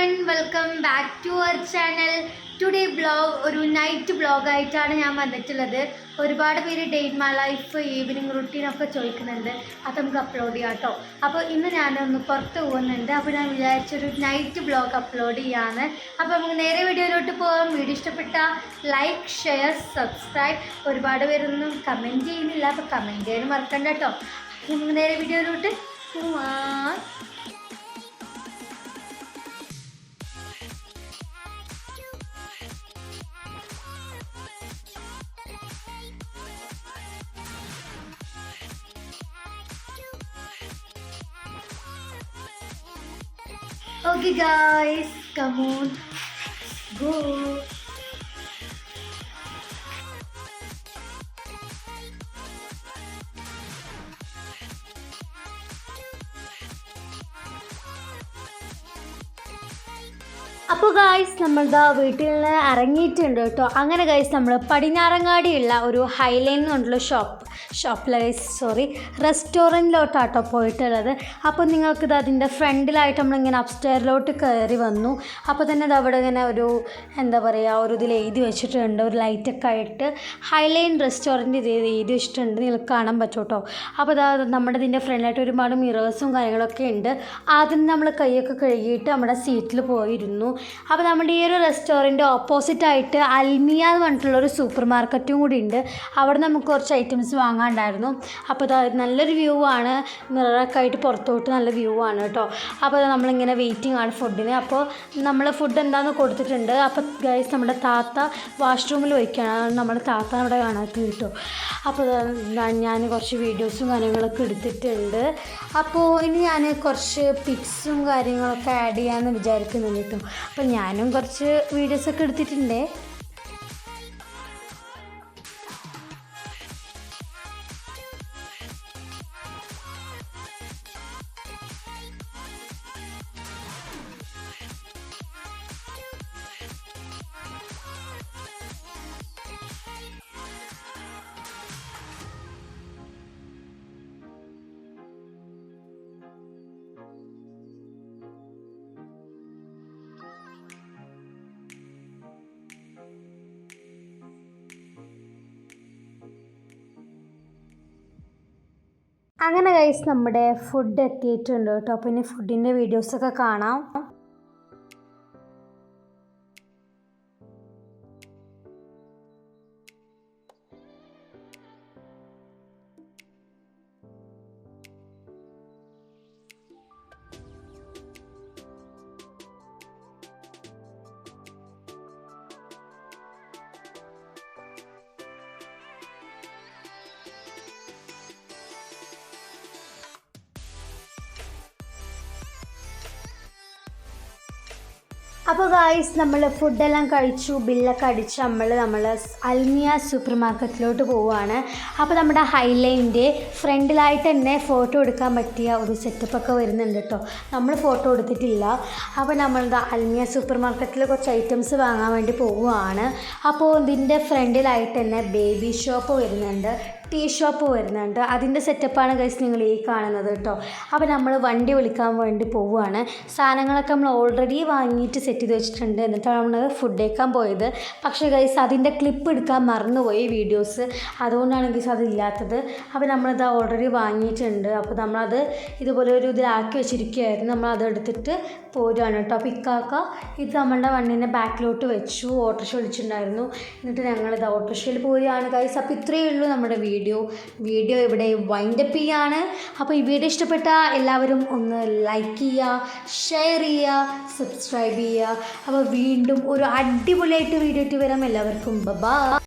everyone, welcome back to our channel. Today vlog ഒരു night വ്ളോഗായിട്ടാണ് ഞാൻ വന്നിട്ടുള്ളത്. ഒരുപാട് പേര് day in my life evening റുട്ടീനൊക്കെ ചോദിക്കുന്നുണ്ട്. അത് നമുക്ക് അപ്ലോഡ് ചെയ്യാം കേട്ടോ. അപ്പോൾ ഇന്ന് ഞാനൊന്ന് പുറത്ത് പോകുന്നുണ്ട്. അപ്പോൾ ഞാൻ വിചാരിച്ചൊരു നൈറ്റ് വ്ളോഗ് അപ്ലോഡ് ചെയ്യാമെന്ന്. അപ്പോൾ നമുക്ക് നേരെ വീഡിയോയിലോട്ട് പോകാം. വീഡിയോ ഇഷ്ടപ്പെട്ട ലൈക്ക്, ഷെയർ, സബ്സ്ക്രൈബ്. ഒരുപാട് പേരൊന്നും കമൻറ്റ് ചെയ്യുന്നില്ല, അപ്പോൾ കമൻറ്റ് ചെയ്യാൻ മറക്കണ്ട കേട്ടോ. നമുക്ക് നേരെ വീഡിയോയിലോട്ട് പോവാം. Okay guys, come on, go. അപ്പോൾ ഗായ്സ് നമ്മളിതാ വീട്ടിൽ നിന്ന് ഇറങ്ങിയിട്ടുണ്ട് കേട്ടോ. അങ്ങനെ ഗായ്സ് നമ്മൾ പടിഞ്ഞാറങ്ങാടിയുള്ള ഒരു ഹൈലൈൻ എന്നുള്ള റെസ്റ്റോറൻറ്റിലോട്ടാട്ടോ പോയിട്ടുള്ളത്. അപ്പോൾ നിങ്ങൾക്കിത് അതിൻ്റെ ഫ്രണ്ടിലായിട്ട് നമ്മളിങ്ങനെ അപ്സ്റ്റെയറിലോട്ട് കയറി വന്നു. അപ്പോൾ തന്നെ ഇത് അവിടെ ഇങ്ങനെ ഒരു ഒരു ഇതിൽ എഴുതി വെച്ചിട്ടുണ്ട്, ഒരു ലൈറ്റൊക്കെ ആയിട്ട് ഹൈലൈൻ റെസ്റ്റോറൻറ്റ് ഇത് എഴുതി വെച്ചിട്ടുണ്ട്, നിങ്ങൾക്ക് കാണാൻ പറ്റും കേട്ടോ. അപ്പോൾ നമ്മുടെ ഇതിൻ്റെ ഫ്രണ്ടിലായിട്ട് ഒരുപാട് മിറേഴ്സും കാര്യങ്ങളൊക്കെ ഉണ്ട്. ആദ്യം നമ്മൾ കൈയൊക്കെ കഴുകിയിട്ട് നമ്മുടെ സീറ്റിൽ പോയിരുന്നു. അപ്പോൾ നമ്മുടെ ഈ ഒരു റെസ്റ്റോറൻറ്റ് ഓപ്പോസിറ്റായിട്ട് അൽമിയ എന്ന് പറഞ്ഞിട്ടുള്ളൊരു സൂപ്പർ മാർക്കറ്റും കൂടി ഉണ്ട്. അവിടെ നമുക്ക് കുറച്ച് ഐറ്റംസ് വാങ്ങാനുണ്ടായിരുന്നു. അപ്പോൾ നല്ലൊരു വ്യൂ ആണ്, മിററൊക്കെ ആയിട്ട് പുറത്തോട്ട് നല്ല വ്യൂ ആണ് കേട്ടോ. അപ്പോൾ നമ്മളിങ്ങനെ വെയിറ്റിംഗ് ആണ് ഫുഡിന്. അപ്പോൾ നമ്മൾ ഫുഡ് എന്താണെന്ന് കൊടുത്തിട്ടുണ്ട്. അപ്പോൾ ഗൈസ് നമ്മുടെ താത്ത വാഷ്റൂമിൽ വയ്ക്കുകയാണ്. നമ്മുടെ താത്ത അവിടെ കാണാത്ത കിട്ടും. അപ്പോൾ ഞാൻ കുറച്ച് വീഡിയോസും കാര്യങ്ങളൊക്കെ എടുത്തിട്ടുണ്ട്. അപ്പോൾ ഇനി ഞാൻ കുറച്ച് പിക്സും കാര്യങ്ങളൊക്കെ ആഡ് ചെയ്യാമെന്ന് വിചാരിക്കുന്നുണ്ട് കേട്ടോ. അപ്പോൾ ഞാനും കുറച്ച് വീഡിയോസൊക്കെ എടുത്തിട്ടുണ്ട്. അങ്ങനെ ഗൈസ് നമ്മുടെ ഫുഡ് എത്തിയിട്ടുണ്ട് കേട്ടോ. അപ്പോൾ ഇനി ഫുഡിൻ്റെ വീഡിയോസൊക്കെ കാണാം. അപ്പോൾ ഗായ്സ് നമ്മൾ ഫുഡെല്ലാം കഴിച്ചു, ബില്ലൊക്കെ അടിച്ച് നമ്മൾ അൽമിയ സൂപ്പർ മാർക്കറ്റിലോട്ട് പോവുകയാണ്. അപ്പോൾ നമ്മുടെ ഹൈലൈൻ്റെ ഫ്രണ്ടിലായിട്ട് തന്നെ ഫോട്ടോ എടുക്കാൻ പറ്റിയ ഒരു സെറ്റപ്പൊക്കെ വരുന്നുണ്ട് കേട്ടോ. നമ്മൾ ഫോട്ടോ എടുത്തിട്ടില്ല. അപ്പോൾ നമ്മളുടെ അൽമിയ സൂപ്പർ മാർക്കറ്റിൽ കുറച്ച് ഐറ്റംസ് വാങ്ങാൻ വേണ്ടി പോവുകയാണ്. അപ്പോൾ ഇതിൻ്റെ ഫ്രണ്ടിലായിട്ട് തന്നെ ബേബി ഷോപ്പ് വരുന്നുണ്ട്, ടീ ഷോപ്പ് വരുന്നുണ്ട്. അതിൻ്റെ സെറ്റപ്പാണ് ഗൈസ് നിങ്ങൾ ഈ കാണുന്നത് കേട്ടോ. അപ്പോൾ നമ്മൾ വണ്ടി വിളിക്കാൻ വേണ്ടി പോവുകയാണ്. സാധനങ്ങളൊക്കെ നമ്മൾ ഓൾറെഡി വാങ്ങിയിട്ട് സെറ്റ് ചെയ്ത് വെച്ചിട്ടുണ്ട്. എന്നിട്ടാണ് നമ്മൾ ഫുഡ് കഴിക്കാൻ പോയത്. പക്ഷേ ഗൈസ് അതിൻ്റെ ക്ലിപ്പ് എടുക്കാൻ മറന്നുപോയി വീഡിയോസ്, അതുകൊണ്ടാണ് ഗൈസ് അതില്ലാത്തത്. അപ്പോൾ നമ്മളിത് ഓൾറെഡി വാങ്ങിയിട്ടുണ്ട്. അപ്പോൾ നമ്മളത് ഇതുപോലെ ഒരു ഇതിലാക്കി വെച്ചിരിക്കുകയായിരുന്നു. നമ്മളത് എടുത്തിട്ട് പോരുകയാണ് കേട്ടോ. അപ്പോൾ ഇക്കാക്ക ഇത് നമ്മളുടെ വണ്ടീൻ്റെ ബാക്കിലോട്ട് വെച്ചു, ഓട്ടോറിക്ഷ വിളിച്ചിട്ടുണ്ടായിരുന്നു. എന്നിട്ട് ഞങ്ങളിത് ഓട്ടോറിക്ഷയിൽ പോരുകയാണ് ഗൈസ്. അപ്പോൾ ഇത്രയേ ഉള്ളൂ നമ്മുടെ വീഡിയോ ഇവിടെ വൈൻഡപ്പ് ചെയ്യാണ്. അപ്പോൾ ഈ വീഡിയോ ഇഷ്ടപ്പെട്ട എല്ലാവരും ഒന്ന് ലൈക്ക് ചെയ്യുക, ഷെയർ ചെയ്യുക, സബ്സ്ക്രൈബ് ചെയ്യുക. അപ്പോൾ വീണ്ടും ഒരു അടിപൊളിയായിട്ട് വീഡിയോ ഇട്ട് വരാം. എല്ലാവർക്കും ബൈ.